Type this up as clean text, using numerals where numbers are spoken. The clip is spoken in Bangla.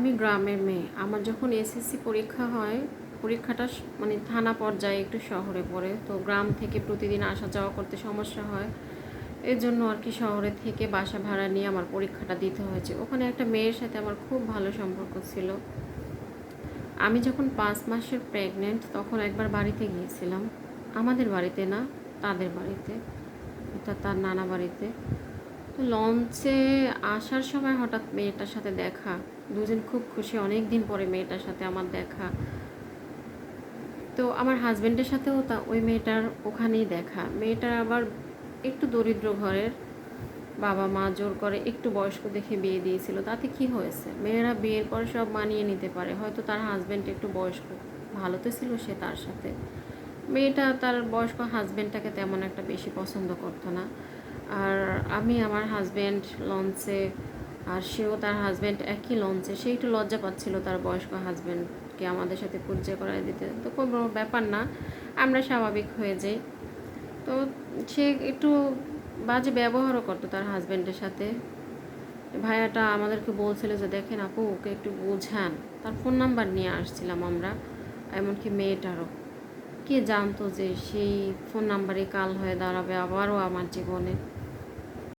আমি গ্রামের মেয়ে। আমার যখন এসএসসি পরীক্ষা হয়, পরীক্ষাটা মানে থানা পর্যায়ে একটু শহরে পড়ে। তো গ্রাম থেকে প্রতিদিন আসা যাওয়া করতে সমস্যা হয়। এর জন্য আর কি শহরে থেকে বাসা ভাড়া নিয়ে আমার পরীক্ষাটা দিতে হয়েছে। ওখানে একটা মেয়ের সাথে আমার খুব ভালো সম্পর্ক ছিল। আমি যখন 5 মাসের প্রেগনেন্ট তখন একবার বাড়িতে গিয়েছিলাম। আমাদের বাড়িতে না, তাদের বাড়িতে, অর্থাৎ তার নানা বাড়িতে। তো লঞ্চে আসার সময় হঠাৎ মেয়েটার সাথে দেখা। দুজন খুব খুশি, অনেক দিন পরে মেয়েটার সাথে আমার দেখা। তো আমার হাজব্যান্ডের সাথেও ওই মেয়েটার ওখানেই দেখা। মেয়েটার আবার একটু দরিদ্র ঘরের, বাবা মা জোর করে একটু বয়স্ক দেখে বিয়ে দিয়েছিল। তাতে কি হয়েছে, মেয়েরা বিয়ের পর সব মানিয়ে নিতে পারে। হয়তো তার হাজব্যান্ড একটু বয়স্ক, ভালো তো ছিল সে তার সাথে। মেয়েটা তার বয়স্ক হাজব্যান্ডটাকে তেমন একটা বেশি পছন্দ করতো না। আর আমি আমার হাজব্যান্ড লঞ্চে, আর সেও তার হাজব্যান্ড একই লঞ্চে। সে একটু লজ্জা পাচ্ছিল তার বয়স্ক হাজব্যান্ডকে আমাদের সাথে পরিচয় করায় দিতে। তো কোনো ব্যাপার না, আমরা স্বাভাবিক হয়ে যাই। তো সে একটু বাজে ব্যবহারও করতো তার হাজব্যান্ডের সাথে। ভাইয়াটা আমাদেরকে বলছিল যে দেখেন আপু, ওকে একটু বোঝান। তার ফোন নাম্বার নিয়ে আসছিলাম আমরা, এমনকি মেয়েটারও। কে জানতো যে সেই ফোন নাম্বারে কাল হয়ে দাঁড়াবে আবারও আমার জীবনে।